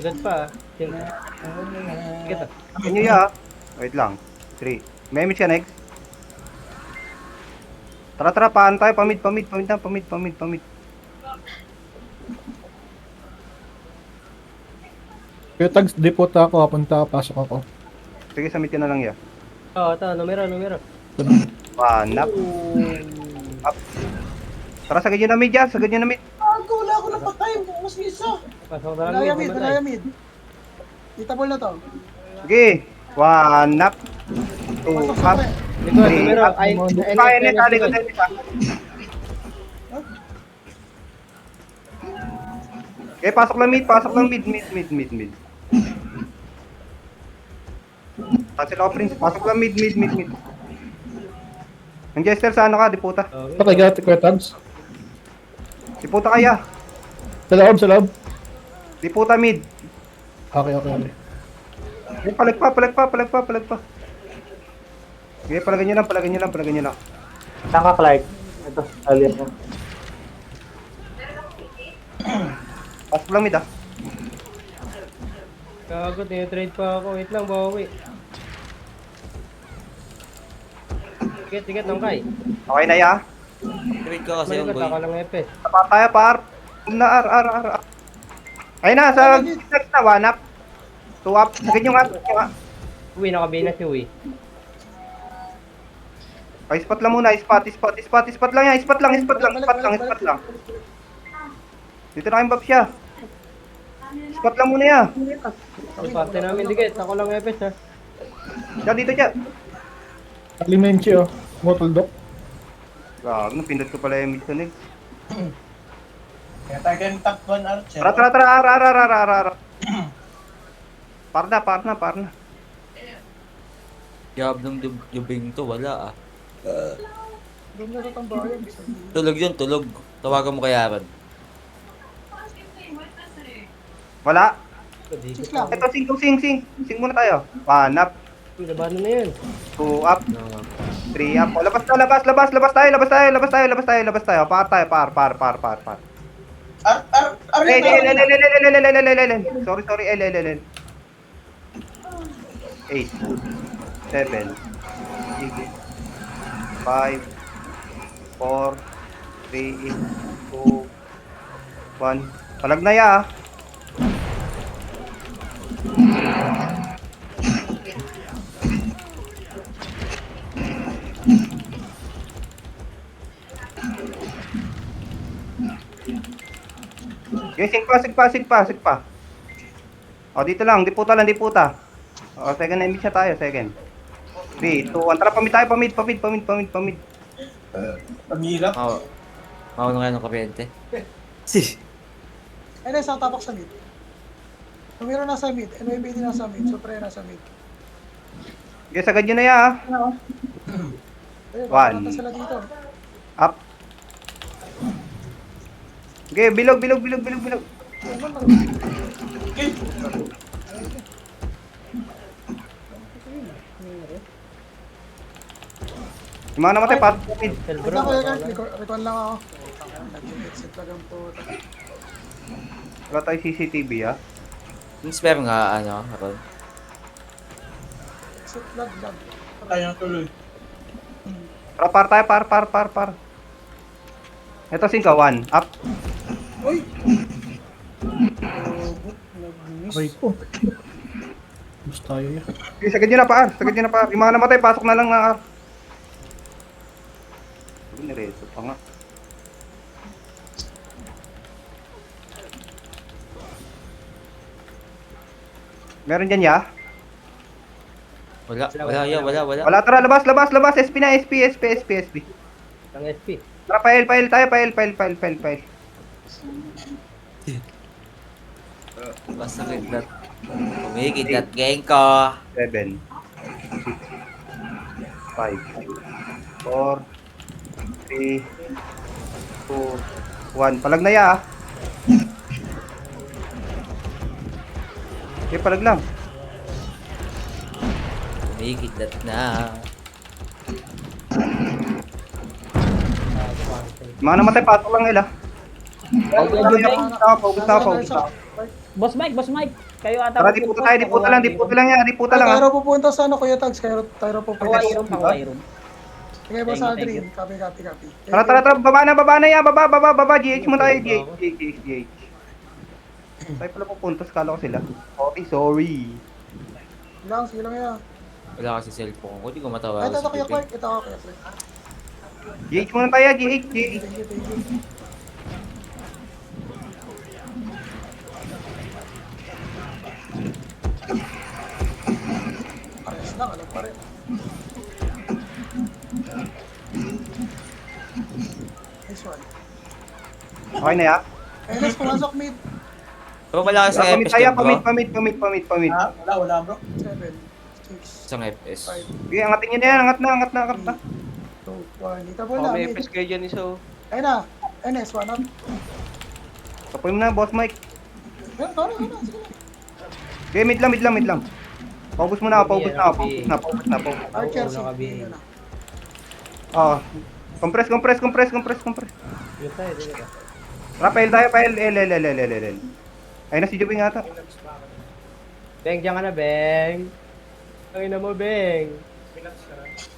Sigat pa. Sigat. Sigat. Ano ya? Wait lang. 3. May miss ka next. Tara, tara, paan tayo. Pamid na. Pamid. Kaya tags depot ako, papunta, pasok ako. Sige, submit ka na lang ya. Oo, ito. Numero. Panap. Up. Tara, sagad nyo na mid ya. Sagad nyo na mid. Wala ako napatay. Mas isa. Pasok na lang. Daya mid, daya mid. Hitable na to. Sige. Panap. 2 Pasok up. pre. Likod, 3 numero. up. Ay, Kaya net, likod na isa. Okay, pasok lang mid. Mid. Kasi ako, Prince. Pasok lang mid. Ang jester sa ano ka, diputa. Okay, got it, kuya tags. Diputa kaya. Sa loob. Diputa mid. Okay. Eh, palag pa. Okay, palagyan nyo lang. Saan ka, Clark? Ito, alias mo. Pasok lang mid ah. Gago, trade pa ako. Wait lang, bawi. Sigat, nangkay. Okay na ya. Trade ka kasi yung Malikot, ako boy. lang epes. Tapat tayo par. Na ar. Ayun na, sa next na, 1 up. 2 up. Sagad nyo nga. Uwi, nakabina si Uwi. Okay, spot lang muna. Spot lang yan. Spot lang. Dito na kayong bab siya. Spot lang muna ya. Ang parte namin, digit. Ako lang epes, ha. Dito siya. Alimenchi, oh. Motuldok. Grabe, napindot ko pala yung mission eh. Kaya tayo kayong top 1 archer. Tara, ar. Par na. Job ng jubing to, wala ah. Doon na sa tambayan. Tulog. Tawagan mo kay Aaron. Wala. Sis lang. Ito, sing. Sing muna tayo. 1 up. Labanan na yan. 2 up. 3 up. Oh, labas tayo. Par tayo. Sorry. L. 8 7 6 5 4 3 2 1. Palag na ya. Okay, sig pa. O, dito lang, diputa. O, second na image na tayo, second. 3, 2, 1. Tara, pamid tayo, pamid. Pamilap. Mauna nga ng kapente. Si. Ay, nasa tapak sa mid. Tumiro nasa mid. NYBD nasa mid. Supre nasa mid. Okay, sagad nyo na ya, ha. Ayun, One. papunta sila dito. Up. Okay, bilog. Yung mga namatay, pasok sa mid. Wait lang ko yan. Recon lang ako. Nag-exit lang ang puta. Wala tayo CCTV, ha. Yung spare nga, ano, Aaron. Exit lag. Tayo na tuloy. Tara, par tayo, par. Ito, 5, 1. Up. Uy! Aray ko. Gusto tayo yan. Okay, sagad nyo na, par. Yung mga namatay, pasok na lang na, nireso pa nga. Meron dyan ya? Wala. Wala, tara, labas. SP na, SP. Ang SP. Tara, file tayo, file. Basta kidlat. Kumikidlat gang ko. 7 6 5 4 3 2 1. Palag na ya, ah. Okay, palag lang. Kumikidlat na. Mga namatay, patok lang nila. Focus na ako. Boss Mike. Kayo ata. Tara, di puta tayo, di puta lang, di puta lang yan, di puta lang ha. Tayo pupunta sa ano, Kuya Tags. Tayo pupunta. Kawai room. Sige, Boss Thank you, Aldrin. Copy. Tara, baba na yan, baba, GH mo tayo, GH. Tayo pala pupunta, skala ko sila. Sorry. Sige lang yan. Wala kasi cellphone ko. Di ko Ay, matawagan ito si Kuya Pipe. Clark. Ito ako, Kuya Clark. GH muna tayo, GH. Thank you. Pares lang, alam pa rin. Nice one. Okay na yan. Enes, pumasok mid. Pero wala kasi sa Pamit FS tayo, dyan, bro. pamit. Wala bro. 7, 6, Isang FS. 5, Sige, angatin nyo na yan, angat na. 2, 1. Dito po Oh, na, may mid. FS kayo dyan isa. Ayun na. Enes, one up. Tapoy mo na, boss Mike. Ayun, tara, sige na. Okay, mid lang. Paubos mo na. Archer, Oo, nakabi. sige. Oo. Compress. Yun tayo, dito ka. Rafael tayo, L. Ayun na si Jubing ata. Beng, diyan ka na, Beng. Ang ina mo, Beng.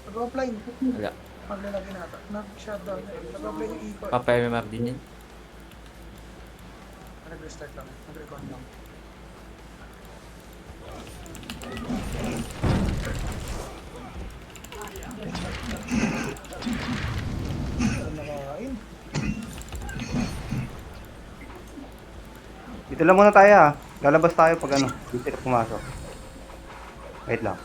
Nag-offline. Wala. Maglalagay nata. Nag-shutdown. Nag-offline yung ikot. Papa-MMR din yan. Nag-restart lang. Nag-record lang. Nakain. Dito lang muna tayo ha. Lalabas tayo pag ano. Dito na pumasok. Wait lang.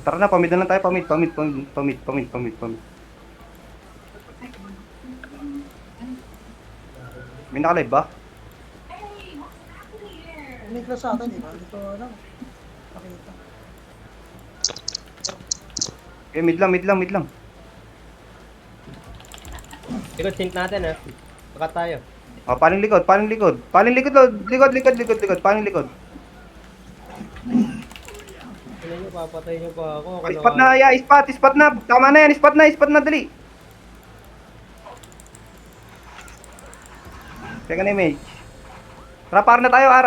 Tara na, pamid na lang tayo. Pamid. May naka-live ba? Niklas sa atin, di ba? Dito, ano? Nakita. Okay, mid lang. Likod, sync natin, ha. Bakat tayo. Oh, paling likod. Paling likod, likod. Ano nyo, papatay nyo pa ako. Oh, spot na, spot na. Tama na yan, spot na, dali. Second image. Rapar na tayo, R.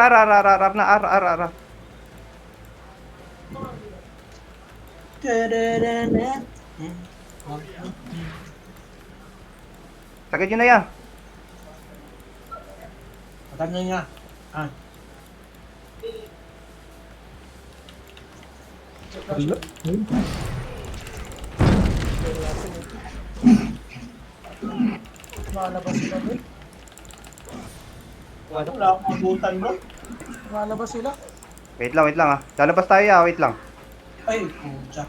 Sagad yun na yan. Matangay nga. Wala. Ayun. Malabas sila, Bill. Wala akong mabutan bro. Malabas sila. Wait lang ah. Lalabas tayo wait lang. Ay, pucha.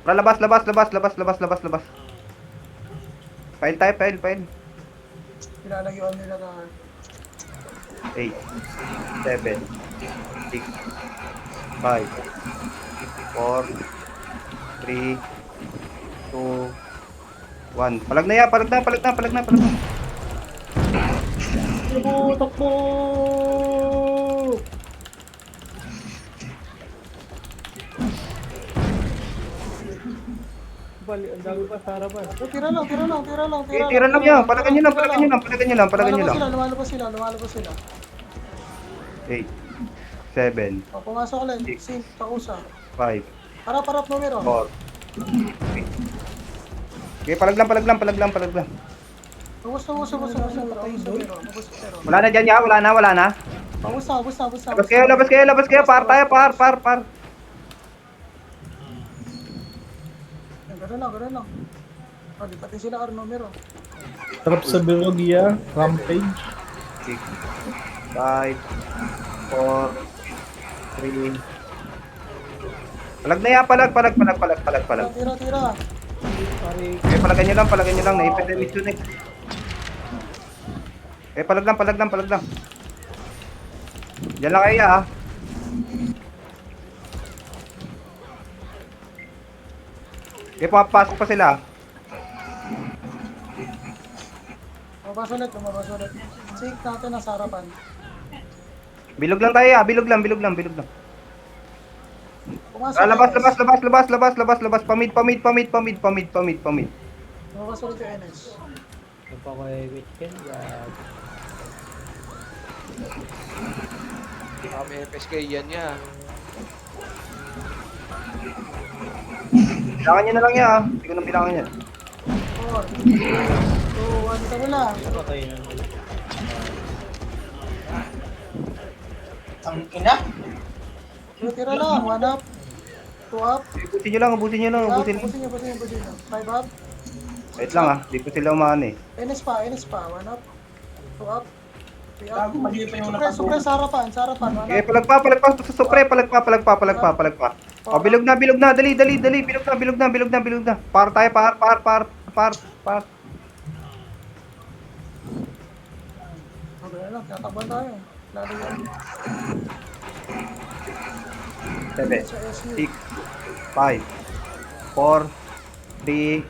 Tara, labas. File tayo. Pinalagyuan nila na 8, 7, 6, 5, 4, 3, 2, 1. Palag na. Takbo! Bali, ang dami pa sa harapan. Tira lang. Tira lang yan. Palagan nyo lang. Lumalabas sila. 8, 7, O, pumasok ulit. Six. Sync, pausa. 5, Harap numero. 4, 3. Okay, palag lang. Ubus numero. Wala na dyan ya, wala na. Ubus na. Labas kayo. Par tayo. Ganun lang. O, di pati sila numero. Sarap sa Birogia. Rampage. 6, 5, 4, 3. Palag na yan, palag. Tira. Okay, palagan nyo lang. Naipit na mission eh. Okay, palag lang. Diyan lang kayo ah. Okay, pumapasok pa sila. Lumabas ulit. Sync natin ang sarapan. Bilog lang tayo ah. Bilog lang. Pumasok. Labas. Pamid. Lumabas ulit yung NS. Napaka-image yan. Kami FSK yan yan. Bilangan nyo na lang yan ah. Hindi ko nang bilangan yan. 4, 2, 1, dito na lang. Napakay na. Ang ina. Tira lang, 1 up, 2 up. Ubusin nyo lang, ubusin nyo lang, ubusin lang. Busin nyo. 5 up. Wait lang ah, di po sila umahan eh. NS pa, 1 up, 2 up, 3 up. Gago, mali pa yung Supre, nakatulog. sa harapan, 1 Okay, up. palagpa, sa supre, palagpa. O, bilog na, dali, bilog na. Par tayo, par. Okay lang, tatakban tayo. Lalo yan. 7, Sa SU. 6, 5, 4, 3,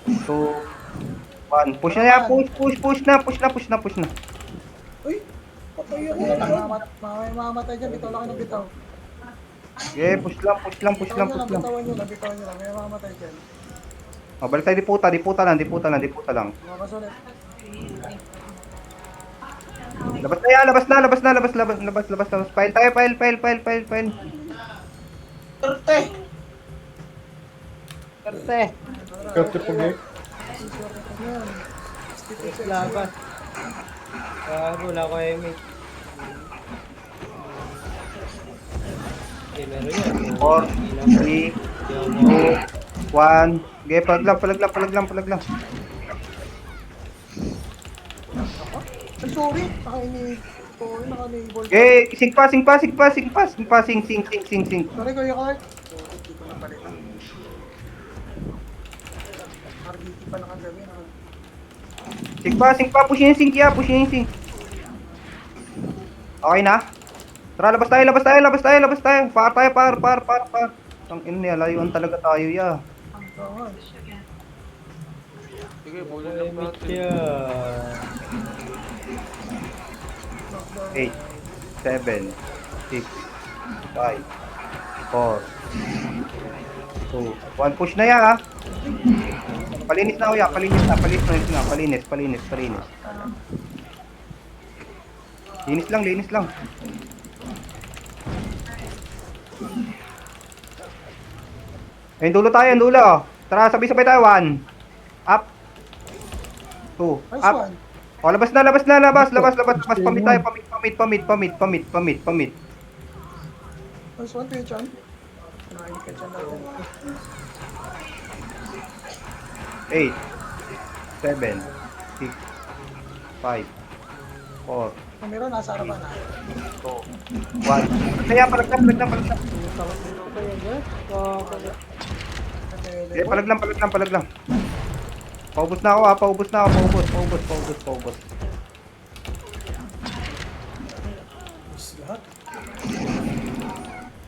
2, 1. Push na yan, push na. Uy! Patay ako. Mamatay dyan, bitaw lang ng bitaw. Okay, push lang. Bitawan nyo lang. May mamatay dyan. O, balik tayo, diputa lang. Mabas ulit. Labas. File tayo. Terte. Karte! Karte pagi. Yan. Labas. Wala ko image. Okay, meron yan. 4, 3, 2, 1. Okay, palag lang. Ay, sorry. Naka-enable. Okay, sing. Sorry, Kuya Clark. Hindi ko na palitan. RDT pa nakagabi. Sing pa, push yung sing. Okay na? Tara, labas tayo. Par. Ang ina, layuan talaga tayo, ya. Ang tawag. Sige, bulin lang Image natin. yan. 8, 7, 6, 5, 4, 2, 1. Push na yan, ha? Palinis na, kuya. Palinis. Linis lang. Ayun, dulo tayo. Tara, sabay tayo. 1. Up. 2. Nice Up. one. O, labas. Pamit tayo. Pamit. Nice one, Kuya Chan. Kunain ka dyan natin. 8, 7, 6, 5, 4, Meron, nasa harapan na. 2, 1. Kaya palag lang. Eh, palag lang. Paubos na ako, ha. Paubos.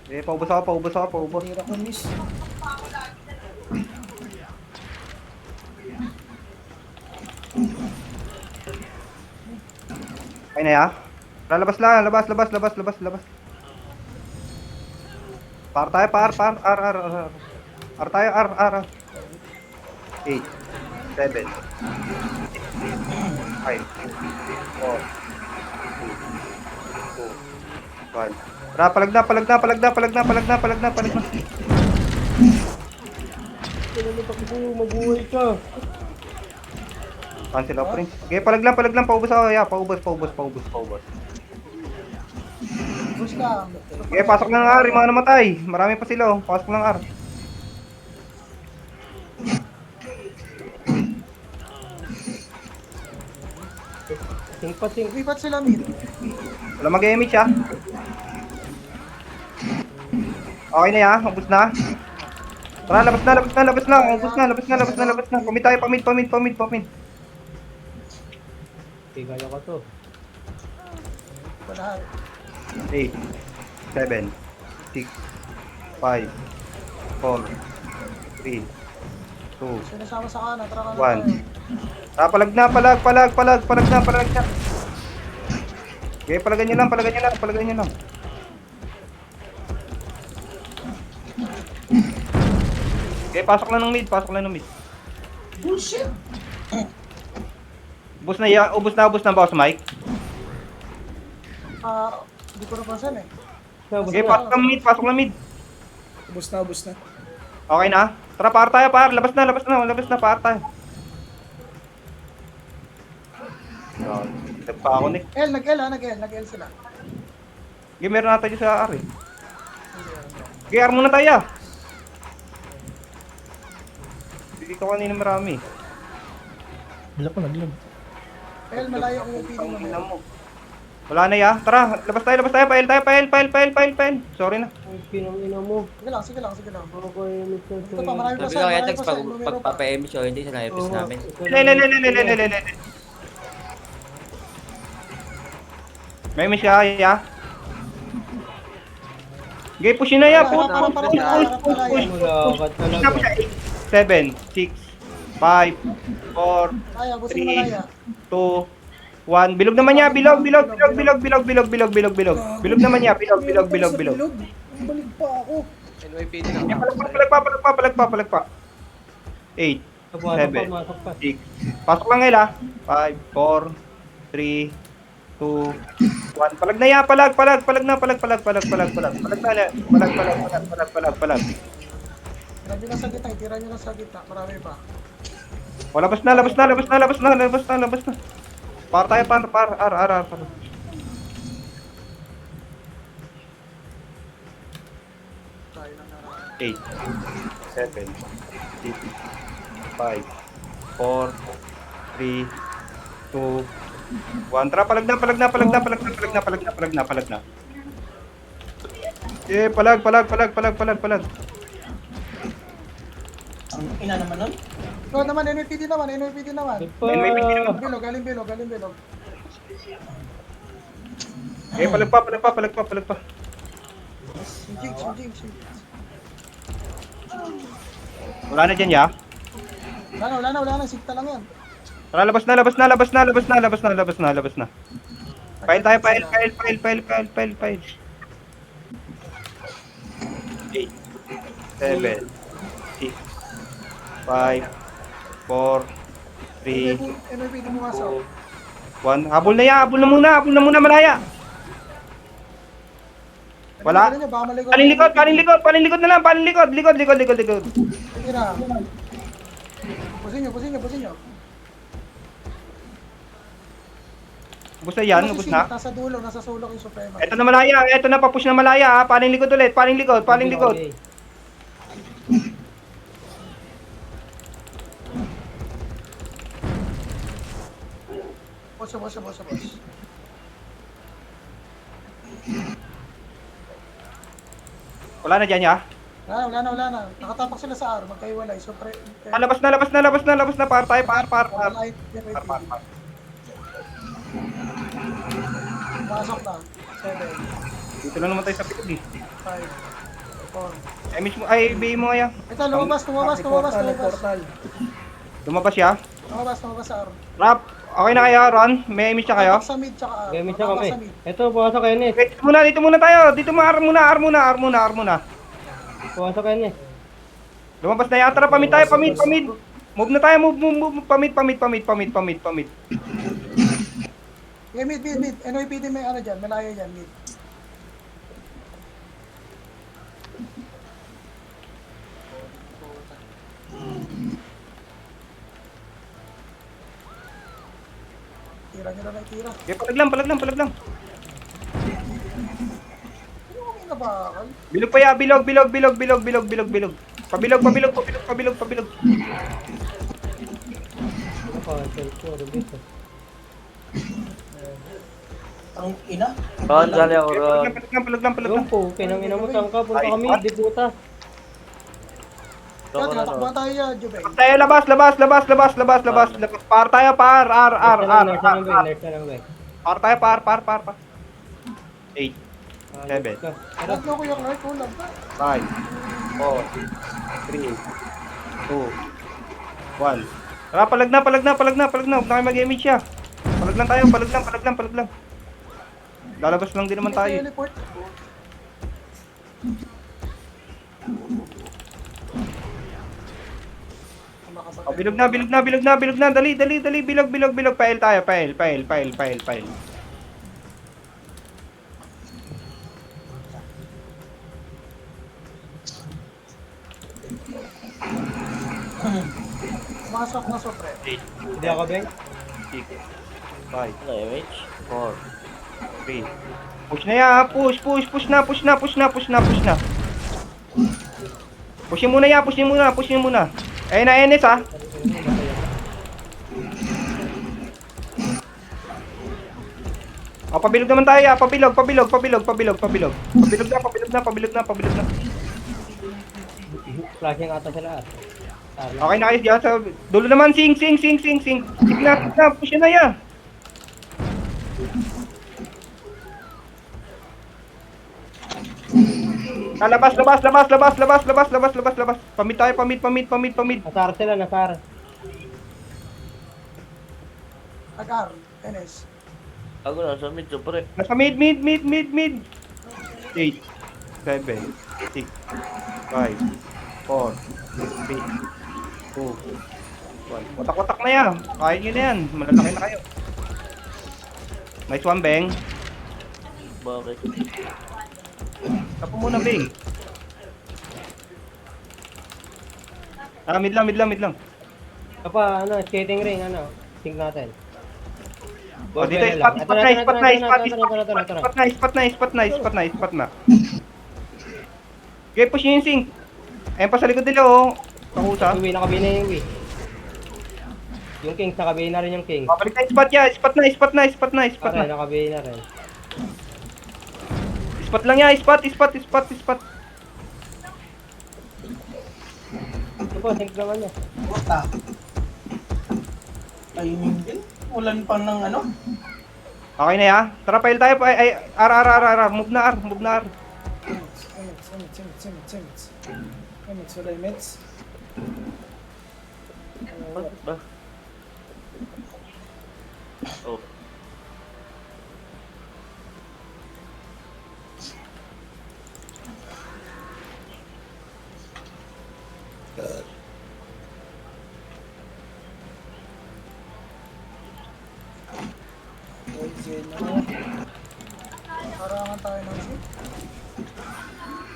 Eh, paubos ako. Tira ko, miss. Ay na, ya. Lalabas lang. Par tayo. R tayo. 8, 7, 5, 4, 2, 1. Tara, palag na. Mabuhay ka. Cancel offering. Okay, palag lang. Paubos ako, ya. Paubos. Push lang. Okay, pasok na ng R. Yung mga namatay. Marami pa sila, oh. Pasok ng R. Sing. Lipat sila mid. Wala mag-image, ha. Okay na, ya. Ubus na. Tara, labas na. Ubus na. Pamit tayo. Okay, kaya ko to. Lahat. 8, 7, 6, 5, 4, 3, 2, Sinasama sa kanan. Tara ka na 1. tayo. Ah, palag na. Okay, palagan nyo lang. Okay, pasok lang ng mid. Bullshit. Ubus na yan, ubus na boss Mike. Hindi ko napansin eh. Okay, pasok lang mid. Ubus na, ubus na. Okay na? Tara, par tayo, par. Labas na, par tayo. Nagpa ako, Nick. Nag-L sila. Okay, meron natin dyan sa R eh. Okay, R muna tayo. Dito kanina marami. Bila ko naglag. L, malayo ang UPD mo. Tingnan mo. Wala na ya. Tara, labas tayo. Pail. Sorry na. Ang pinang-ina mo. Sige lang. Ako yung mixer Ito pa, marami pa Sabi ko kaya marami Tex, pa numero pa. pagpapa-emis o hindi sa na-emis namin. Lele. May miss ka, ya. Okay, push na ya. Push. Mulakat talaga. 7, 6, 5, 4, Malaya, busin mo malaya. 2, 1. Bilog naman niya. Bilog. Bilog naman niya. Bilog. Balik pa ako. NYPD na. Palag pa. 8, Pumasok pa. 6. Pasok lang ngayon 5, 4, 3, 2, 1. Palag na ya. Palag. Tira nyo lang sa gitna, marami pa. O, labas na. Par tayo, par. R. 8, 7, 6, 5, 4, 3, 2, 1. Tara, palag na. Eh, palag. Ang ina naman nun. Ito naman, NYPD naman. Galing bilog. Eh, palag pa. Jinx. Wala na dyan, ya. Wala na, sigta lang yan. Tara, labas na. Pile tayo. 8, 7, 6, 5, 4, 3, NYPD mo masaw. 1. Habol na muna, malaya. Wala. Paling likod na lang. Likod. Tira. Busin nyo. Ubus na yan, ubus na. Nasa dulo, nasa sulok yung Suprema. Ito na malaya, papush na malaya ha. Paling likod ulit, paling likod. Okay. Boss. Wala na dyan ya. Wala na. Nakatapak sila sa R, magkaiwalay. Labas na. Par tayo. Light, Par. Pasok na. 7, Dito lang naman tayo sa pikod eh. 5, 4. Ay, mismo, ay, ibigay mo nga ya. Ito, lumabas. Lumabas ya. Lumabas sa R. Rap, okay na kaya, Ron? May miss siya kayo? Tapak sa mid, tsaka R. Gamit siya Tapak kami. sa mid. Ito, pumasok kayo ni. Wait, dito muna tayo. Dito mo, R muna. Pumasok kayo ni. Lumabas na ya. Tara, pamit tayo. Move na tayo, move. Pamit. Yeah, mid. NYPD may ano dyan, malaya dyan, mid. Tira nyo lang. Okay, palag lang. Ano kami nabakal? Bilog pa ya, bilog. Pabilog. Ang ina. Ron, dali ako, Ron. Palag lang. Yung po, pinang-ina mo saan ka. Punta kami, di puta. Kaya tinatakbuhan tayo yan, Jubel. Tayo, labas. Par tayo, par. R. Nurse na lang, Par tayo, par. 8, 7, Tatlo ko yung right, kulang. 5, 4, 3, 2, 1. Tara, palag na. Huwag na kayo mag-image siya. Palag lang. Lalabas lang din naman tayo. Teleport. Makabag Oh, bilog na, bilog na, bilog na, bilog na. Dali, dali, dali. Bilog, bilog, bilog. Pail tayo, pail, pail, pail, pail, pail. Masok na pre. 8, Hindi ako, Beng. 6, 5, Ano, MH? 4, 3. Push na ya, push, push, push na, push na, push na, push na, push na. Pushin muna ya, pushin muna, pushin muna. Ayun na, NS ha. Oh, pabilog naman tayo ya, pabilog, pabilog, pabilog, pabilog, pabilog. Pabilog na, pabilog na, pabilog na, pabilog na. Flashing ata sila. Okay na kayo diyan sa dulo naman, sing, sing, sing, sing, sing. Sige na, pushin na ya. Labas, labas, labas, labas, labas, labas, labas, labas, labas. Pamit tayo, pamit, pamit, pamit, pamit. Nasar sila, nasar. Agar, NS. Ako na, sa mid, pre. Nasa mid, mid, mid, mid, mid. 8, 7, 6, 5, 4, 3, 2, 1. Watak-watak na yan. Kaya nyo na yan. Malalaki na kayo. Nice one, Beng. Bakit? Tapo muna, Beng. Ah, mid lang, mid lang, mid lang. Apa, ano, skating ring, ano. Think natin. O, dito, spot na, spot na, spot na, spot na, spot na. Okay, push nyo yung sink. Ayun pa sa likod nila, oh. Pakusa. Uwi, nakabina yung uwi. Yung Kings, nakabina rin yung Kings. Babalik na yung spot ya. Spot na, spot na, spot na, spot Pare, na. nakabina rin. Spot lang ya, spot, spot, spot, spot. Ito po, think naman niya. Puta. Timing din. Ulan pa ng ano. Okay na ya. Tara, pail tayo. Ay, ar. Move na, ar. Move na, ar. Emits. Wala emits. Bakit ba? Oh. Parangan tayo ng shoot.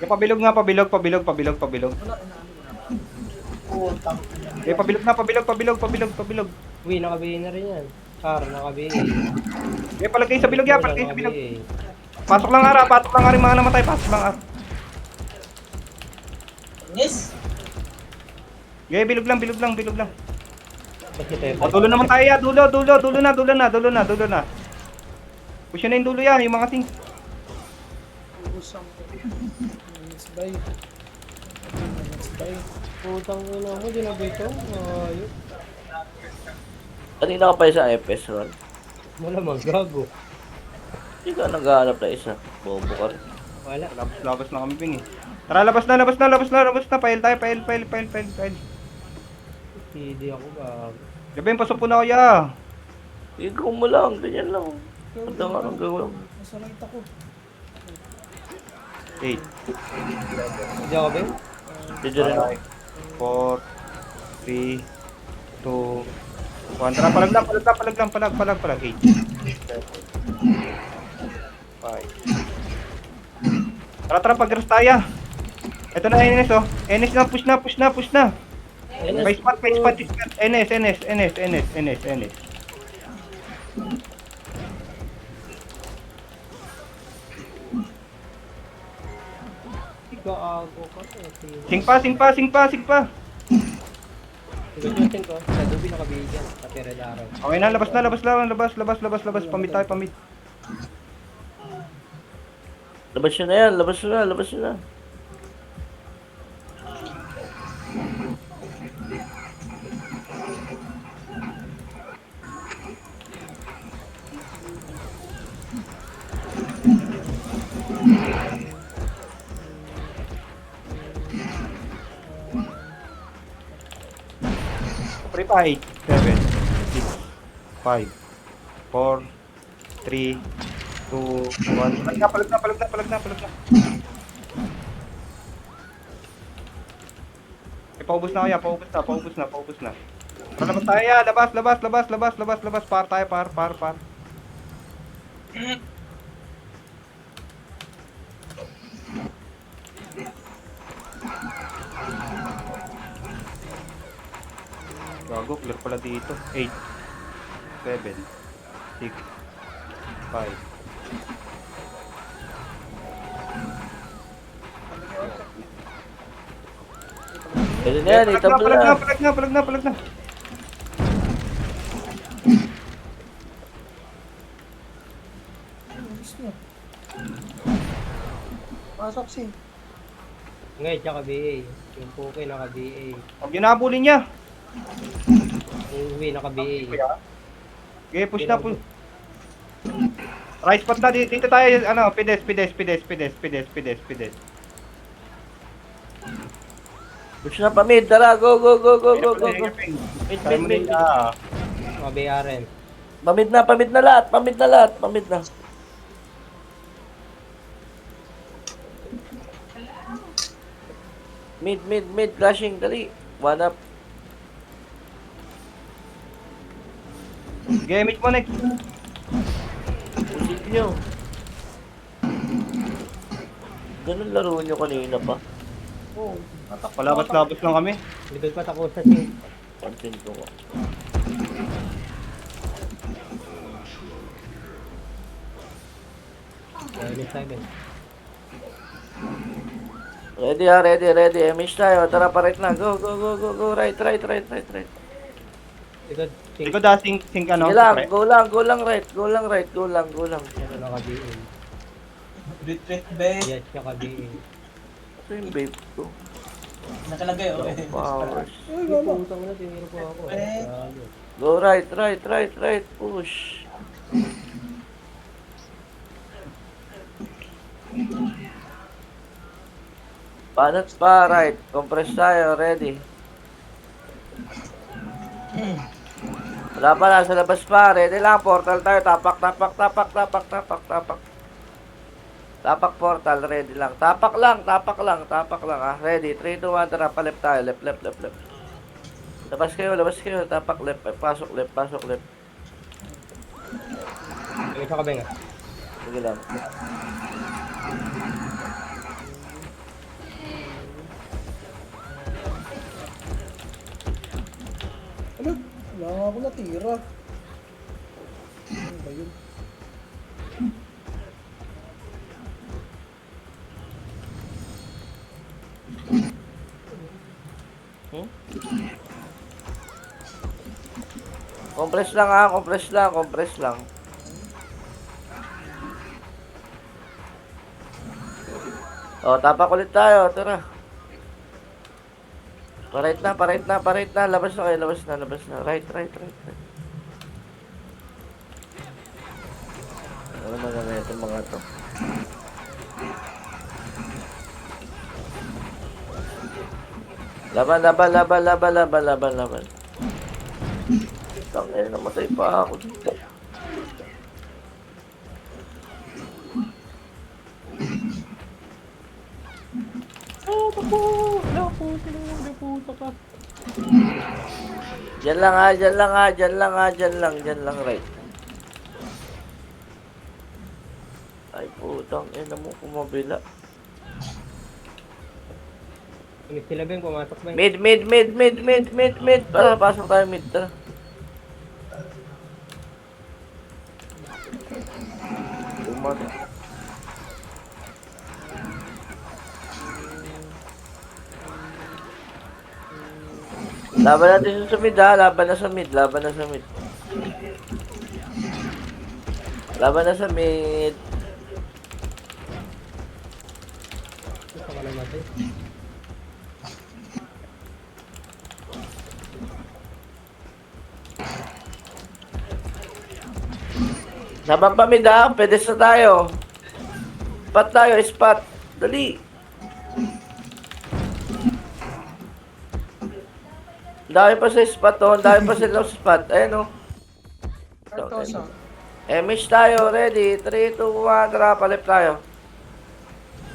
Okay, pabilog nga, pabilog. Wala, inaano ko na. Putang. Okay, pabilog. Uwi, nakabina rin yan. Char, nakabina. Okay, palagay sa bilog ya, palagay sa bilog. Nakabina. Pasok lang, ara. Pasok lang, ara. Mga namatay. Pasok lang, ar. Yes. Okay, bilog lang. Kasi tayo. O, dulo naman tayo ya. Dulo na. Push na yung dulo ya, yung mga ting. Usang ko. Emits by. Emits by. Putang ina mo, dinabito. Ayun. Kanina ka pa sa FS, Ron. Malamang gago. Hindi ka naghahanap na isa. Bobo ka rin. Wala. Labas na kami, ping eh. Tara, labas na. Pail tayo, pail. Hindi ako gago. Gabi, pasok po na ako ya. Ikaw mo lang, ganyan lang. Ganda nga ng gawin. Nasa light ako. 8, Hindi ako, Beng. Dito rin ako. 4, 3, 2, 1. Tara, palag lang. 8, 5. Tara, pag-rest tayo. Ito na, NS, oh. NS na, push na. May spot. NS. Gago ka. Sing pa. Tugutin ko. Sa Dubi nakabigyan. Sa Peredaro. Okay na, labas. Pamit tayo. Labas nyo na yan, labas nyo na. Pre pa, 8, 7, 6, 5, 4, 3, 2, 1. Palag na. Paubos na kaya, paubos na. Labas tayo ya. Labas. Par tayo, par. Gago, clear pala dito. 8, 7, 6, 5. Pwede na yan, itabla na. Palag na. Ayos na. Pasok si. Ngay, tsaka BA. Yung Puki naka-BA. Huwag yun nakabulin niya. Yung Uwi naka-BA. Okay, push na. Right spot na. Dito tayo, pides. Push na pa mid, tara, go. Mid. Mga BRM. Pamid na lahat. Mid, flashing, dali. One up. Gamit mo next. Isip nyo. Ganun laro nyo kanina pa. Oh, Palabas lang kami. Likod pa tako sa sing. Content ko. Level 7. Ready. Emish tayo. Tara, pa right na. Go. Right. Likod. Sing. Hindi ko sing ano. Sige lang, pre. go lang, right. Go lang. Naka-BA. Retreat, be. Yes, tsaka BA. Ito yung babe ko. Nakalagay, oh. Powers. Ay, mama. Putang na, tiniro po ako. Eh. Grabe. Go right. Push. Panat pa, right. Compress tayo, ready. Wala pa na, sa labas pa. Ready lang, portal tayo. Tapak. Tapak portal, ready lang. Tapak lang ah. Ready, 3, 2, 1, tara, palip tayo. Left. Labas kayo. Tapak left, pasok left. Yung isa ka ba nga? Sige lang. Ano? Wala nga ako natira. Ano ba yun? Compress lang ah, compress lang. O, tapak ulit tayo, tara. Pa-right na. Labas na kayo, labas na. Right. Ano na itong mga to? Laban. Tangin, namatay pa ako dito. Diyan lang, right. Ay, putang ina mo, kumabila. Yung sila ba yung pumasok ba? Mid. Tara, pasok tayo mid, tara. Pumasok. Laban natin sa mid ha, laban na sa mid. Isa ka lang natin. Sabang pa mid ha, pwede sa tayo. Spot. Dali. Dami pa sa spot oh, dami pa sa spot. Ayan oh. Cartosa. Emish tayo, ready. 3, 2, 1, tara, palip tayo.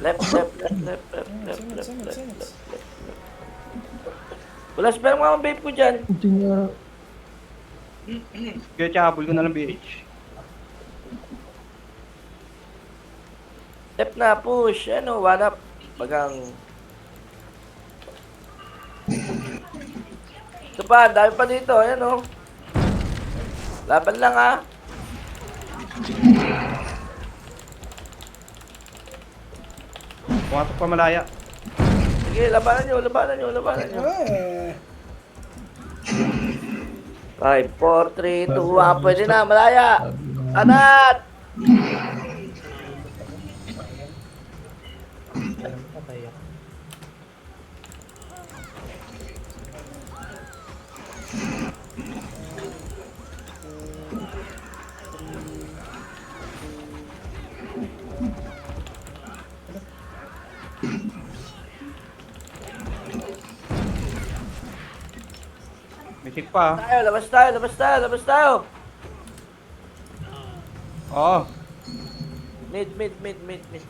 Left. Sinit. Wala spare mga vape ko dyan. Hindi nga. Kaya tsabol ko na lang BH. Step na, push. Ano, one up. Bagang... Ito pa, dami pa dito. Ayan o. Laban lang ha. Pumasok pa malaya. Sige, labanan nyo, labanan nyo, labanan nyo. Eh. 5, 4, 3, 2, 1. Pwede na, malaya. Anat! Patay ako. May sik pa. Tayo, labas tayo, labas tayo, labas tayo. Oo. Mid.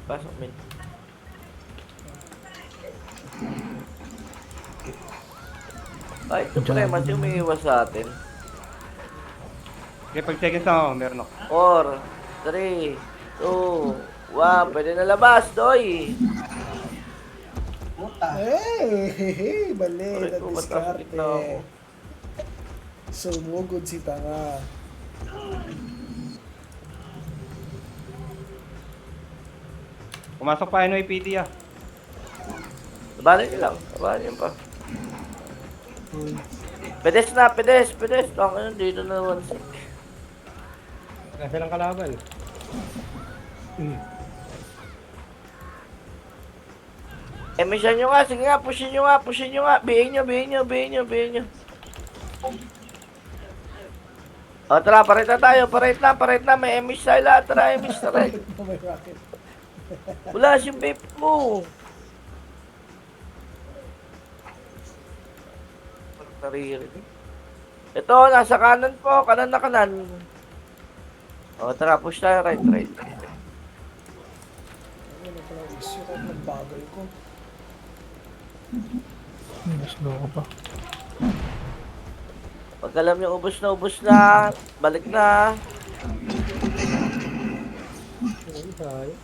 Pasok mid. Ay, ito pre, mas yung umiiwas sa atin. Okay, pag seconds na ako, meron ako. 4, 3, 2, 1. Pwede na labas, doy. Puta. Hey, bali. Aray ko, ba't nasa gitna ako? Diskarte. Sumugod si tanga. Pumasok pa NYPD ah. Labanan nyo lang. Labanan nyo pa. Pedes na, pedes. Tama yun, dito na 1-6. Kasi lang kalaban. Emission nyo nga, sige nga, pushin nyo nga. Bihin nyo. O tara, parit na. May emish tayo lahat. Tara, emish na rin. May rocket. Wala yung vape mo. Naririnig. Ito, nasa kanan po. Kanan na kanan. O tara, push tayo. Right. Ano pala issue kahit nagbagal ko. Pag alam nyo, ubos na. Balik na. Ay, tayo.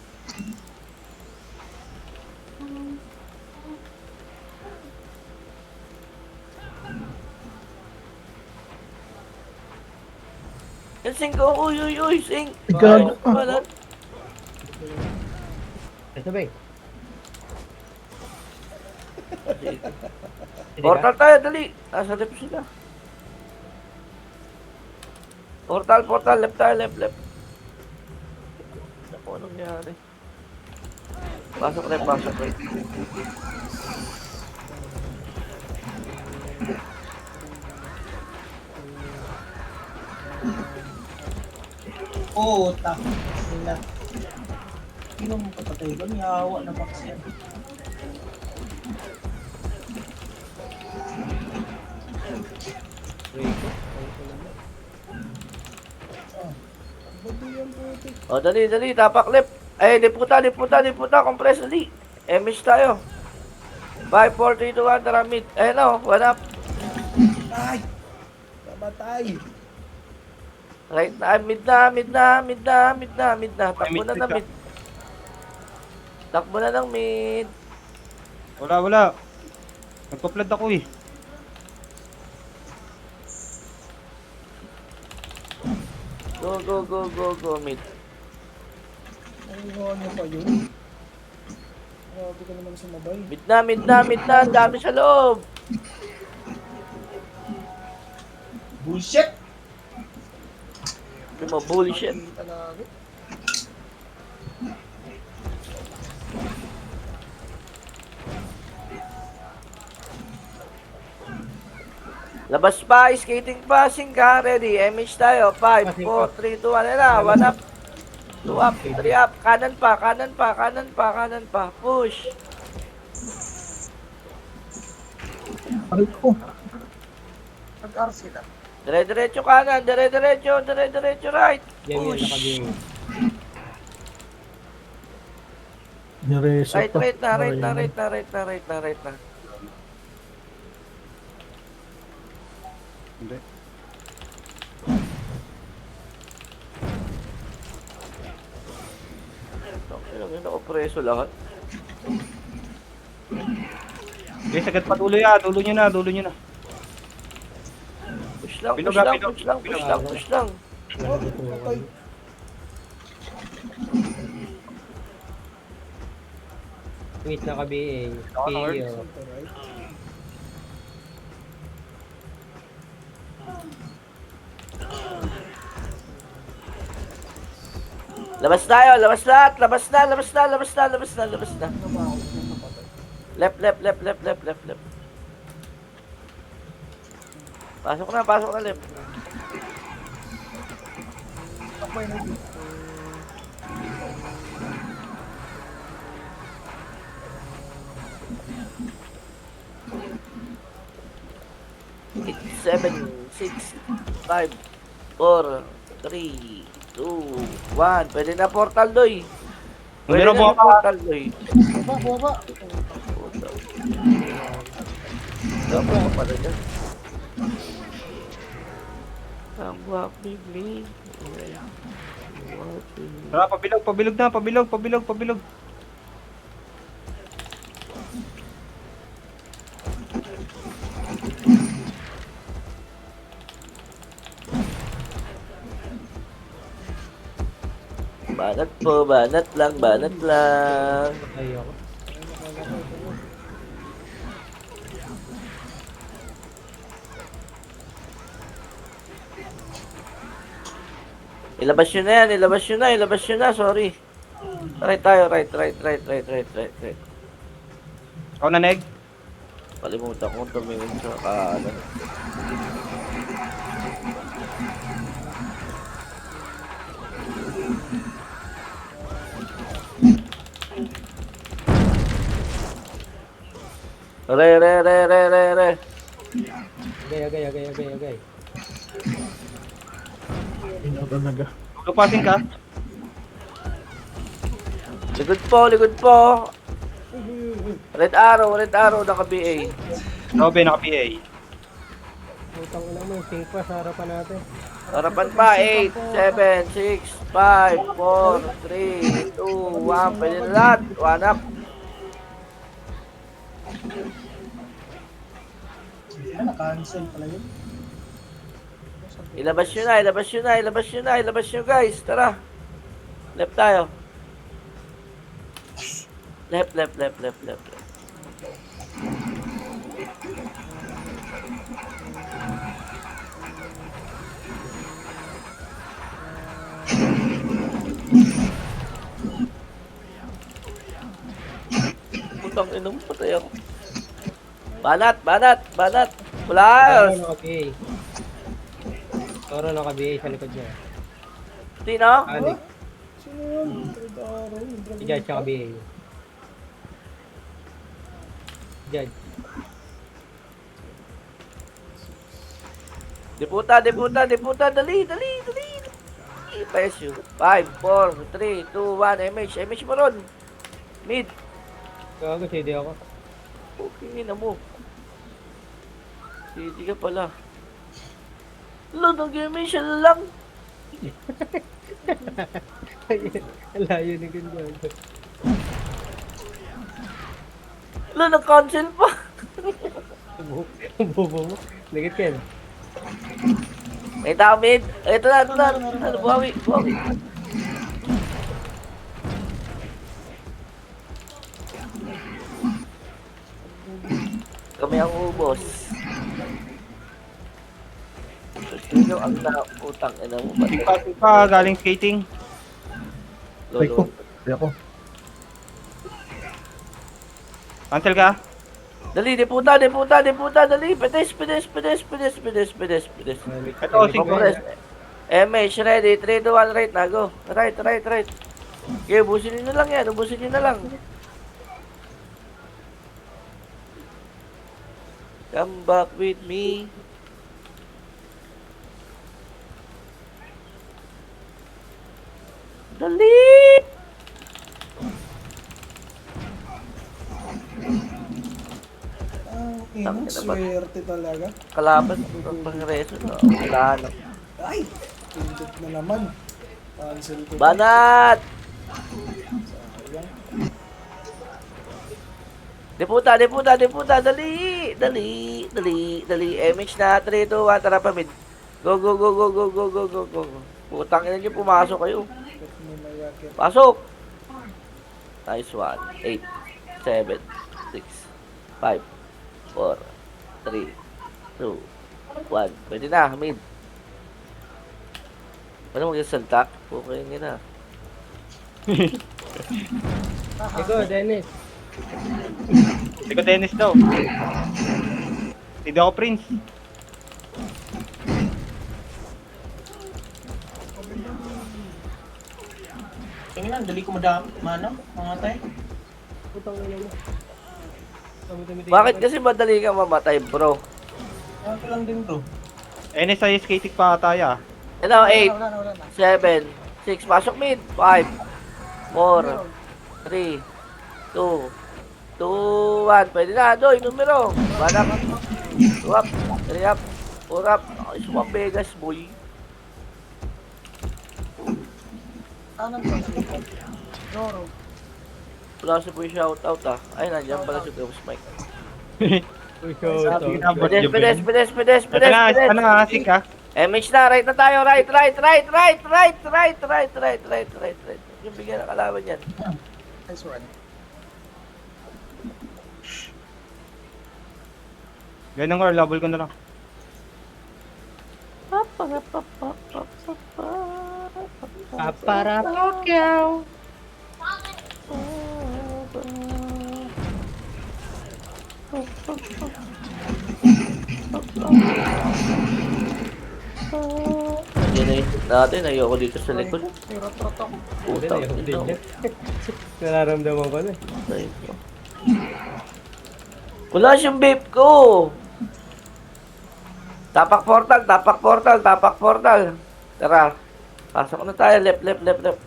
Yan, sing ko. Uy, sing. Ikaw. Wala. Ito ba eh? Portal tayo, dali. Nasa left sila. Portal, left tayo, left. Ako, anong nangyari? Pasok right. Puta. Sila. Sino mo kapatay ko? Niyawa na ba kasi yan? Ba't yan putik? O, dali. Tapak left. Ay, liputa. Compress, dali. Emish tayo. 5, 4, 3, 2, 1. Tara, mid. Ayun o, one up. Ay! Namatay! Right na, mid na. Takbo na ng mid. Wala. Nagpa-flood ako eh. Go, mid. Ang ginawa niyo pa yun? Grabe ka naman sumabay. Mid na. Ang dami sa loob. Bullshit! May mga bullshit. Talaga. Labas pa, skating passing ka, ready. MH tayo. 5, 4, 3, 2, 1 na. 1 up. 2 up, 3 up. Kanan pa. Push. Nag-R sila. Dire-diretso kanan, dire-diretso right. Yan Push. nakaging. Right na. Hindi. Tangin ako preso lahat. Guys, agad patuloy ah. Dulo nyo na, dulo nyo na. Push lang, Bilog, push lang, bilog, push lang, push lang, push lang. Oh, patay. Wait na ka, BA. KO. Alright. Labas tayo, labas lahat, labas na, labas na, labas na, labas na, labas na. Left, left, left, left, left, left, left. Pasok na left. Takbay na yun. Eight, 7, 6, 5, 4, 3, 2, 1. Pwede na portal, Doy. Pwede Meron na po yung portal, Doy. Baba, baba. Dapat ka pala dyan. Come walk with me. Tara, pabilog, pabilog na, pabilog, pabilog, pabilog. Banat po, banat lang, banat lang. Ayoko. Ilabas nyo na yan, ilabas nyo na, ilabas nyo na, sorry. Right tayo, right. Ako na, Neg. Kalimutan ko tumingin sa ano. Re. Agay. Lupasin ka. Likod po. Red arrow, naka-BA. Nobe, naka-PA. Putang ina mo, yung pink pa sa harapan natin. Harapan pa, 8, 7, 6, 5, 4, 3, 2, 1. Pwede na lahat. One up. Na-cancel pala yun. Ilabas nyo guys. Tara. Left tayo. Left. Putang ina mo, patay ako. Banat. Pulayos. Toro naka-BA sa likod niya. Sino? Anik. Sino yun? Third arrow. Si Judge tsaka BA. Judge. Deputa. Dali. PSU. 5, 4, 3, 2, 1. MH mo ron. Mid. Gago, CD ako. Okay na mo. Hindi ka pala. Nag-MH siya lang. Ang layo ni Gunjog. Nag-cancel pa. Ang bobo mo. Nagit Ken. May tao mid. Ito na. Ano, buhawi. Kami ang ubos. Sino ang nautang ina mo ba? Lupasin pa, galing skating. Lolo. Cancel ka. Dali, deputa, dali. Pedes. Ito, sige. Compress. MH, ready. 3, 2, 1, right na. Go. Right. Okay, ubusin nyo na lang yan. Come back with me. Dali! Inang swerte talaga. Kalaban, pang-reso. Wala na. Ay! Pindot na naman. Cancel ko. Banat! Sayang. Deputa, deputa, deputa. Dali. Dali. Dali. Dali. MH na. 3, 2, 1. Tara pa, mid. Go, go, go, go, go, go, go, go, go. Putang ina nyo, pumasok kayo. Pasok. Nice one. 8, 7, 6, 5, 4, 3, 2, 1. Pwede na, mid. Ano magsasalta? Okay nga na. Ikaw, Dennis. Hindi ko Dennis daw. Hindi ako Prince. Tingin lang, dali ko madami. Mamatay. Putang ina mo. Bakit kasi madali kang mamatay, bro? Ako lang din bro. NSI skating pa tayo ah. Ano, 8, Wala na. 7, 6, pasok mid. 5, 4, 3, 2, 1. Pwede na, doy, numero. 1 up, 2 up, 3 up, 4 up. Ay, sumang Vegas, boy. Kanan pa. Loro. Wala kasi po yung shoutout ah. Ay, nandiyan pala si Ghost Mike. Uy, shout out. Sige na, boss Pedes, Jobel. pedes, pedes, pedes, Ito pedes, na, pedes. ano nga, asik ah. MH na, right na tayo. Right. Yung bigyan ng kalaban yan. Nice one. Ganun ko, level ko na lang. Paparapokyaw. Yan na yun. Natin, ayoko dito sa likod. Rot ako. Putang Ayun, ina. din. Nararamdaman ko na. Ayun ko. Wala siyang vape ko. Tapak portal. Tara. Pasok na tayo. Left.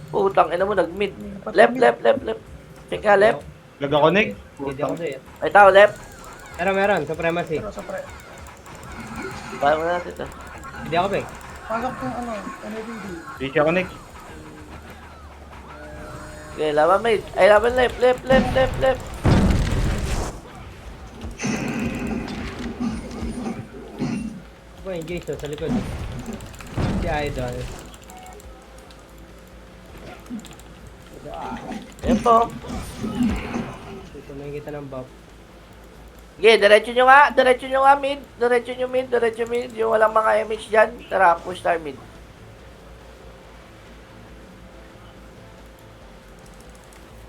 Putang ina mo, nag-mid. Left. Check nga, left. Nag-connect. Hindi ako sa'yo. Ay, tao, left. Meron. Supremacy. Pero sa pre. Kaya mo natin ito. Hindi ako, Beng. Pasok yung ano, NABD. Hindi siya connect. Okay, laban mid. Ay, laban left. Ako yung Jason sa likod. Si Idol. Ayan po. Tutuloy kita ng buff. Okay, diretso nyo nga, mid. Diretso mid. Yung walang mga MH dyan. Tara, push tayo mid.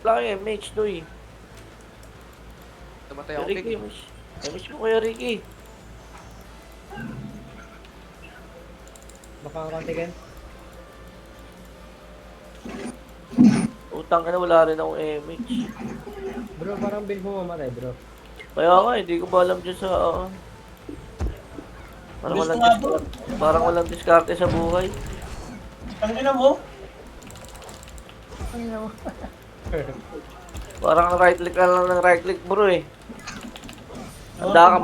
Wala kang MH, doy. Namatay ako, Ricky, Pig. MH mo kayo, Ricky. Baka ang konti, Utang ka na, wala rin akong MH. Bro, parang build mo mamatay, bro. Kaya nga, hindi ko ba alam dyan sa... Gusto nga bro. Parang walang diskarte sa buhay. Tangina mo. Ang ina mo. Parang right click ka lang ng right click, bro eh. Handa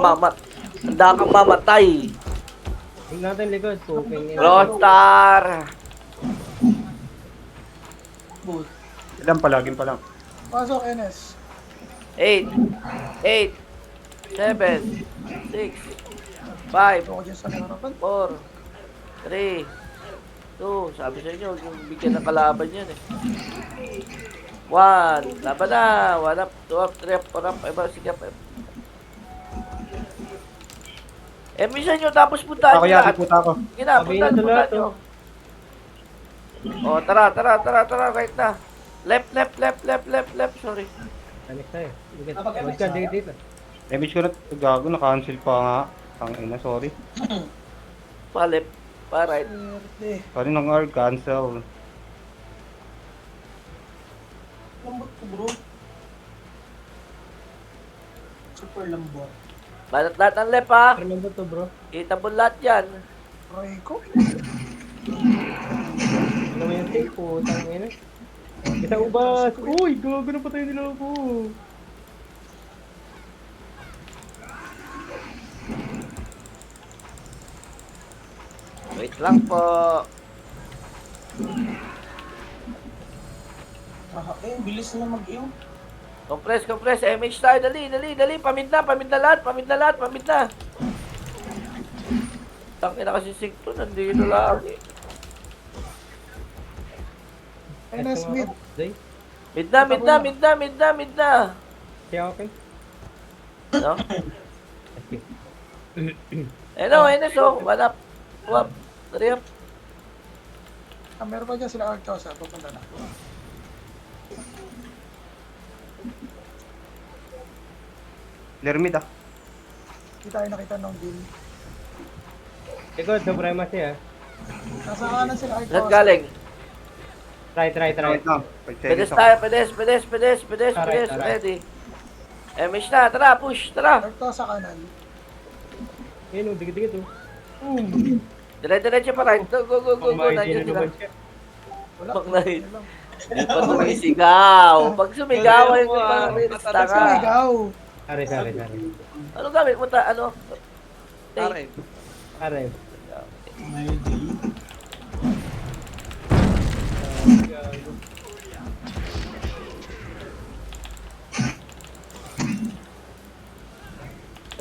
kang mamatay. Tingnan natin likod. Pooping. Rockstar! Boot. Ilan palaging pa lang. Pasok, NS. 8, 7, 6, 5, Ako dyan sa harapan. 4, 3, 2, sabi sa inyo, yung bigyan ng kalaban yan eh. 1, laban na, 1 up, 2 up, 3 up, 4 up, 5 up, 6 up. Minsan nyo, tapos puntahan Ako nyo yati lahat. puta ako. Sige na, Sabihin na puntahan lahat, nyo. O, tara, right na. Left, sorry. Tanik tayo. Dikit. Kapag Huwag ka, MX, dito. Damage ko na. Gago, na-cancel pa nga. Tangina, sorry. Pa left, pa right. Swerte. Sorry ng R, cancel. Lambot ko bro. Super lambot. Banat lahat ng left ha. Ano ba to, bro? Kita mo lahat yan. Roy ko. Ano mo yung take? Putang ina. Isang ubas! Uy! Gago na patay nila ako! Wait lang po. Bilis na mag-iw. Compress, compress. MH tayo. Dali, dali, dali. Pamid na lahat. Pamid na. Tangin na kasi Sigto. Nandito lang eh. NS mid. Day. Mid na. Kaya okay. No? NS oh. 1 up. 2 up. 3 up. Meron pa dyan sila Arctos, pupunta na. Clear mid ah. Hindi tayo nakita ng deal. Likod, Suprema siya. Nasa kanan sila Arctos. Saan galing? Try. Wait lang. 5 Pedes seconds tayo. ako. Pedes. Taray. Ready. MH na. Tara, push. Tara. Arctos sa kanan. Ayun, dikit-dikit oh. Dire-diretso pa right. Go. Kumain Nandiyan din sila. naman siya. Wala. Pag nahit. Wala lang. Hindi pa sumisigaw. Pag sumigaw, ay Wala mga mo, minutes ah. ka. Ikaw. Sorry. Ano gamit mo ta? Ano? Aray. Aray. May day.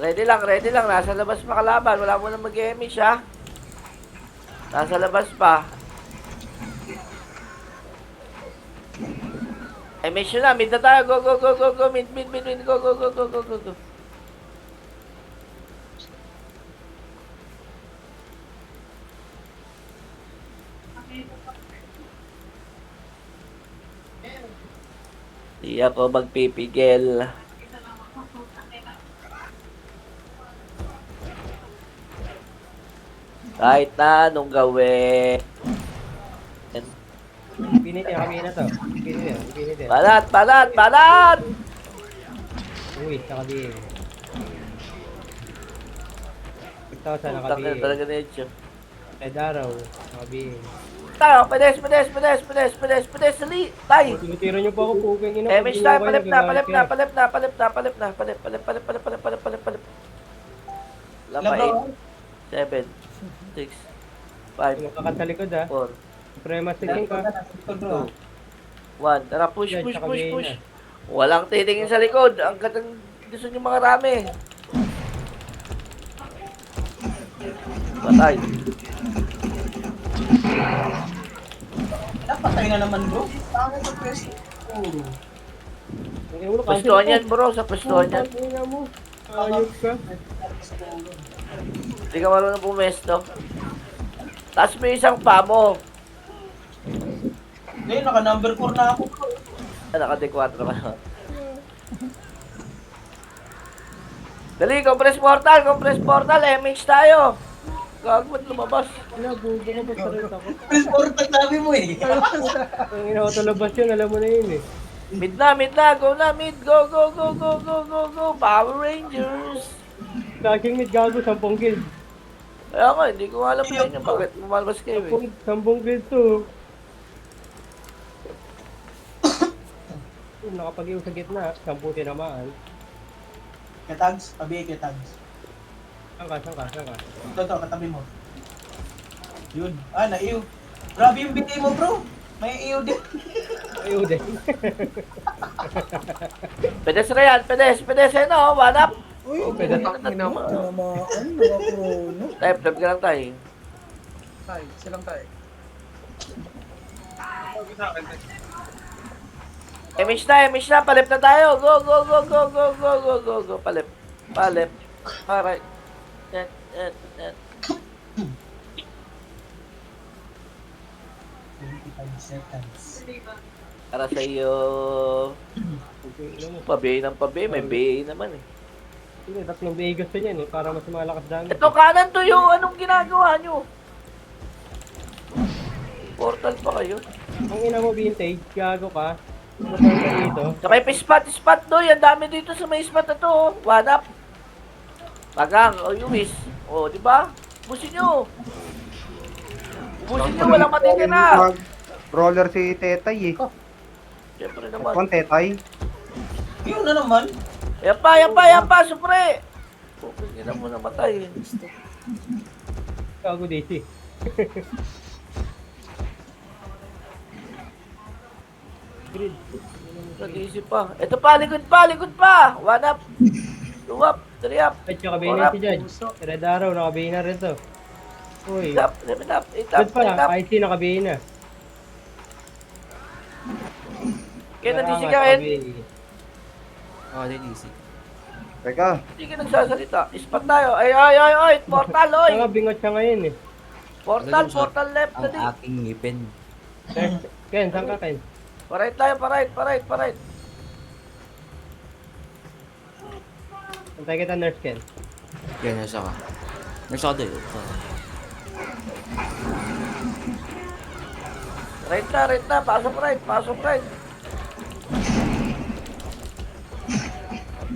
Ready lang. Nasa labas pa kalaban. Wala mo nang mag-emish, ha? Nasa labas pa. Emish na. Mid na tayo. Go. Mid. Go. Di ako magpipigil. Kahit na anong gawin. Pinit niya kami na to. Pinit niya. Balat! Uy, nakabihin. 6,000 Tangin nakabihin. talaga na yun. Red Arrow, nakabihin. Tayo, pedes, sali, tay. Tinitiro niyo po ako, puking ina. Damage tayo, palip na. Lapa, Labro. 8, 7, 6, 5, Makakat sa likod ha. 4, Suprema sticking ka. 2, 1. Tara, push. Yan, tsaka bihin na. Walang titingin sa likod. Ang katang gusto nyo mga rami. Patay. Napatay na naman bro. Tangin sa pwesto. Ang ulo, Pwestuhan yan, bro. Sa pwestuhan yan. Ina mo. Ayop ka. Hindi ka marunong pumesto. Taas mo yung isang pa mo. Ngayon, naka number 4 na ako bro. Naka-D4 ka na. Dali, compress portal. MH tayo. Gagawin lumabas. Ina, bubo ka pa sa rin ako. Press 4 pag sabi mo eh. Ang ina ko talabas yun, alam mo na yun eh. Mid na. Go na, mid. Go. Power Rangers. Laging mid gago, 10 kill. Kaya nga, hindi ko alam yan yung bakit lumalabas kayo eh. 10 kill to. Nakapag-iw sa gitna, 10 tinamaan. Katags, tabi katags. Saan ka? Ito, katabi mo. Yun. Naiyo. Grabe yung bigay mo bro. May iyo din. Ayun din. Pedes na yan, pedes, no, one up. Uy, pwede. tinamaan, nakakrono. Tayo, flip ka lang tayo. Tayo, silang tayo. Emish na, palip na tayo. Go, palip. Alright. Yan. 25 seconds. Para sa iyo. Pabay, may bay naman eh. Hindi, tatlong BA gusto niyan eh, para mas malakas damage. Ito kanan to yung anong ginagawa nyo? Portal pa kayo. Ang ina mo vintage, gago ka. Motor ka dito. Sa may spot doy, ang dami dito sa may spot na to. Oh. One up. Pagang, Yumis. Di ba? Busin nyo, walang matitira. Brawler si Tetay eh. Siyempre naman. Kung Tetay. Yun na naman. Yan pa, supre. Pupingin na mo namatay. Gago DC. Grid. Nag-iisip pa. Ito pa, likod pa, likod pa! 1 up! 2 up! 3 up! Ay, nakabina si Judge. Red Arrow, nakabina rin to. Uy. 8 up! 7 up! 8 up! Good pa, 9 up! IC nakabina. Kaya nandisi ka rin. Oh, din easy. Teka. Hindi ka nagsasalita. Ispat tayo. Ay, ay, ay, ay! Portal, oy! Saka bingot siya ngayon eh. Portal, portal left. Ang Dali. aking ngipin. Ken, saan ka Ken? Pa-right tayo, pa-right, pa-right, pa-right. Antay kita nurse Ken. Yan, nasa ka. Nasa ka doon. Right na. Pasok right, pasok right.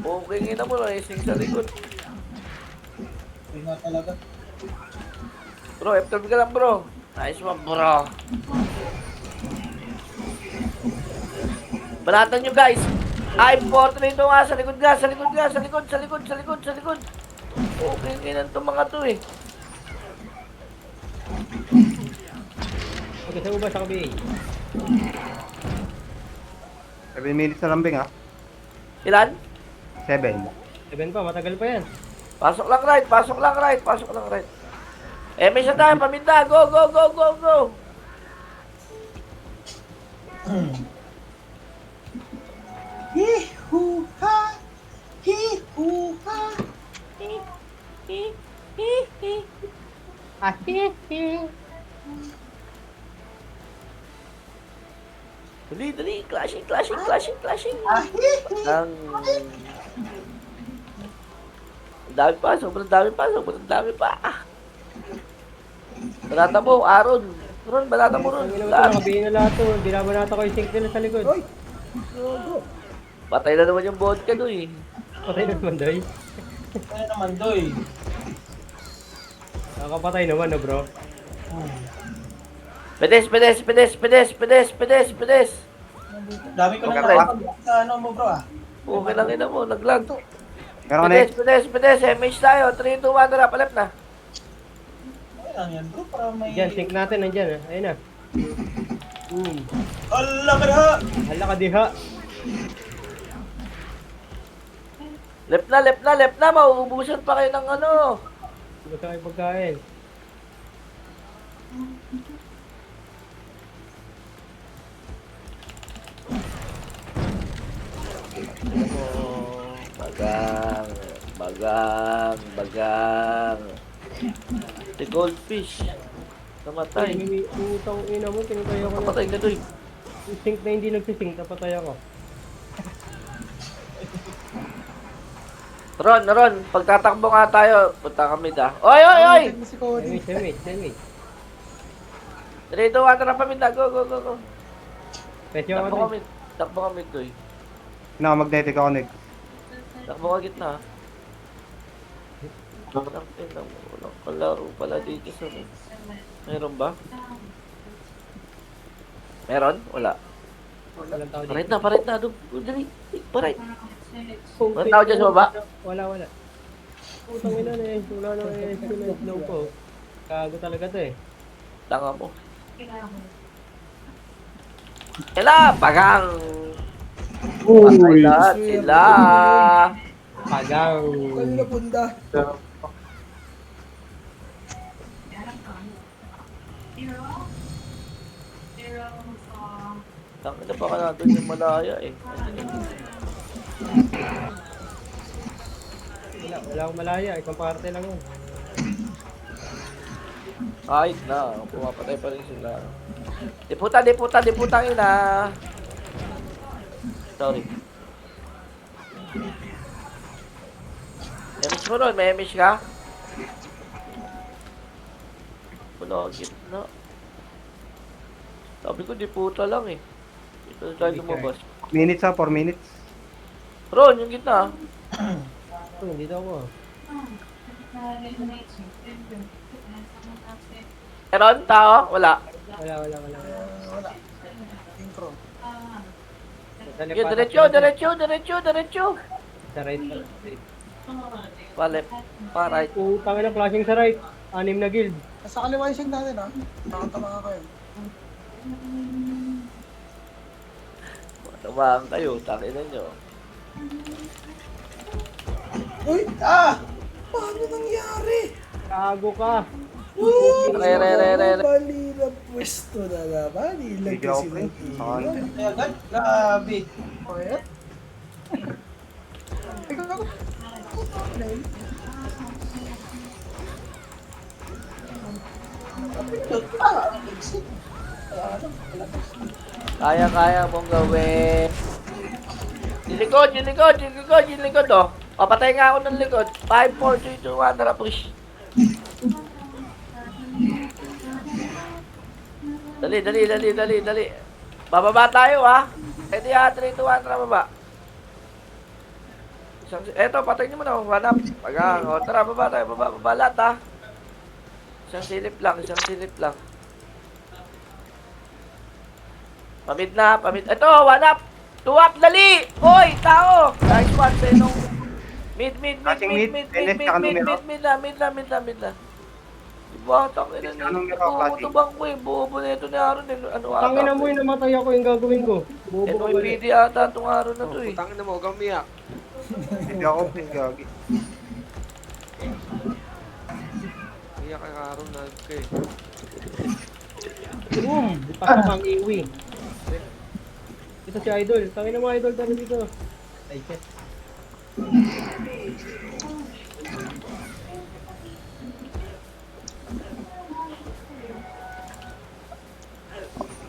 Okay, ngina mo lang. Ising sa likod. Yun nga talaga. Bro, F12 ka lang, bro. Nice one, bro. Banatan nyo, guys. Ay, portrait ito nga. Sa likod nga, sa likod nga, sa likod, sa likod, sa likod, sa likod. Okay, ngina itong mga to eh. Okay, sa uba sa kabi. 7 minutes na lambing ha. Ilan? 7. 7 pa, matagal pa yan. Pasok lang right, pasok lang right, pasok lang right. Eh, may isa tayo, paminta. Go, go, go, go, go. Hi-hoo-ha! Hi-hoo-ha! Dali, dali. Clashing, clashing, clashing, clashing. Ang... dami pa, sobrang dami pa, sobrang dami pa. Balata mo, Aaron. Aaron, balata mo ron. Ang ina mo ito, nakabina lahat to. Binabanata ko yung sink nila sa likod. Patay na naman yung vodka doon eh. Patay na naman doy. Ano naman, Doy? Nakakapatay naman no bro. Pedes, pedes, pedes, pedes, pedes, pedes, pedes. Dami ko na Okay, nakapag sa ano mo, bro, ah. Okay lang ina mo, naglag. Meron ka Pedes, next. pedes, pedes, MH tayo. 3, 2, 1, tara, palep na. Ano lang yan, bro, para may... Diyan, sink natin nandyan. Ayun na. Hala ka na! Hala ka diha. Lep na, lep na, lep na. Mauubusan pa kayo ng ano. Basta kayo pagkain. Bagang, bagang, bagang. The goldfish. Ay, Namatay. may utang ina mo. Pinatay ako na. Napatay ka doy. Yung sink na hindi nagsisink, napatay ako. Ron, pagtatakbo nga tayo, punta kami da. Oy, oy, oy! Si Cody. Damage. 3, 2, 1, tara paminta. Go, go, go, go. Petyo Takbo ako kami. Takbo kami, doy. Naka-magnetic ako next. Takbo ka gitna. Walang kalaro pala dito sa... Meron ba? Meron? Wala. Walang tao dito. Parait na. Doon, dali. Parait. Walang tao dyan sa baba? Wala. Utang ina na eh. Wala na eh. Snow po. Kago talaga to eh. Tanga mo. Sila, pagang! Patay lahat sila! Pagang. Kanina punda. Tanga na baka natin yung malaya eh. Wala akong malaya. Isang parte lang yun. Kahit na, pumapatay pa rin sila. Diputa ina! Sorry. Emish mo ron, may emish ka? Wala, gitna. Sabi ko, diputa lang eh. Ito na tayo lumabas. Minutes ha, 4 minutes. Ron, yung gitna. Oh, dito ako. Ron, tao? Wala. Wala. Wala. Intro. Yung diretso. Sa right. Palep. Pa-right. Utang ina, flashing sa right. 6 na guild. Nasa kaliwa yung sink natin, ha? Nakatama ka kayo. Tamaan kayo, takinan nyo. Uy! Ah! Paano nangyari? Gago ka. Uy! Re. Mali na pwesto na naman. Ilag Video kasi pre. ng Saka, Ay, agad? Grabe. Quiet. Ay, gago. Nail. Exit. Ano? Kaya mong gawin. Yung likod, oh. Papatay nga ako ng likod. 5, 4, 3, 2, 1, tara push. Dali. Bababa tayo, ha. Ready, ha, 3, 2, 1, tara baba. Eto, patay niyo muna, hanap. Pagang, o, tara, baba tayo, baba lahat, ha. Isang silip lang. Pamid. Ito, one up. 2 up, dali! Hoy, tao! Nice one, Senong. Mid. Flashing mid, Dennis, tsaka numero. Mid na. Diba, tangin na Anong nito. numero, flashing? Butubang ko eh. Bobo na ito ni Aaron eh. Ano ata? Tangin na mo yung namatay ako yung gagawin ko. Bobo ka pala. NYPD ata itong Aaron na to eh. Putangin na mo, huwag kang umiyak. hindi ako please gagi. Umiyak ang araw na kay. Boom! Pasok ang iwi. Ito si Idol. Tangin na mo Idol tayo dito. Ay, shit.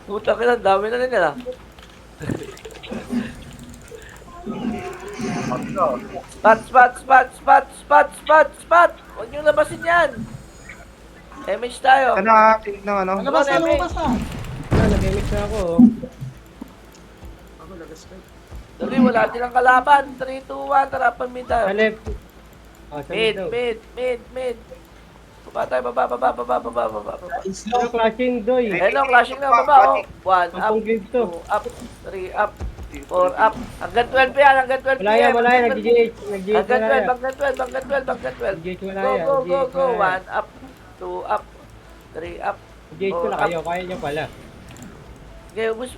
Puta ka na, dami na nila. Spot! Huwag niyong labasin yan. Damage tayo. Sana, tingin ng ano. Lumabas na. Yan, nag-mix na ako. Oh. Ako, lagas ka. Dali, wala silang kalaban. 3, 2, 1, tara, pamid tayo. Sa left. Ah, sa Mid. mid daw. Baba tayo, baba. Slow. Ano clashing doy? Hello, clashing na, baba, oh. 1 up, Ang grades to. 2 up, 3 up, 4 up. Hanggang 12 yan, hanggang 12 Wala yan, PM. nag-GH. Nag-GH Hanggang wala 12, yan. hanggang 12. GH wala Go, yan. go, go, GH go. wala 1 yan. up, 2 up, 3 up. GH ko na kayo, kaya niyo pala. Okay, ubus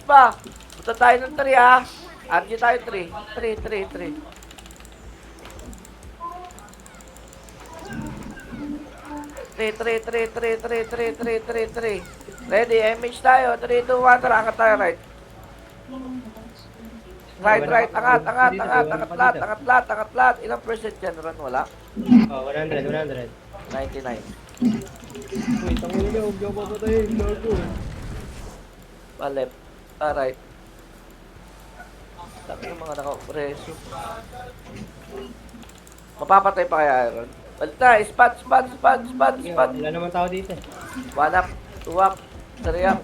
pa. Punta tayo ng 3, ha. RG tayo 3. 3. Three. Ready, MH tayo. 3, 2, 1, tara, angat tayo, right. Right, angat lahat. Ilang percent yan, Ron? Wala? Oh, 100. 99. Uy, tangin nyo, huwag niyo papatayin. Gago. Pa left, pa right. Dami ng mga naka-preso. Mapapatay pa kaya, Aaron? Balik na, spot. Wala naman tao dito. 1 up, 2 up, 3 up.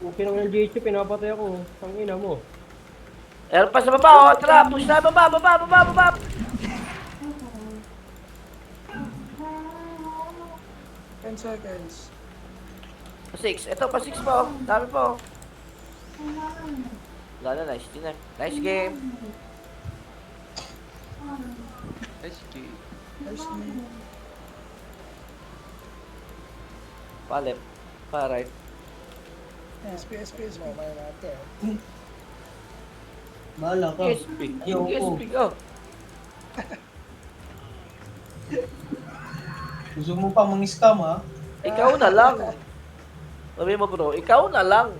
Kung pinang ng GH, pinapatay ako. Tangina mo. Meron pa sa baba, oh, tara, push na, baba. 10 seconds. 6, ito pa 6 po, dami po. Wala na, nice dinner. Nice game. SG. Nice game. Pa left, pa right. SPS, mamaya natin. Bahala ka. SP, Ayoko. go. Gusto mo pa mang-scam, ha? Ikaw na lang. Sabi mo bro, ikaw na lang.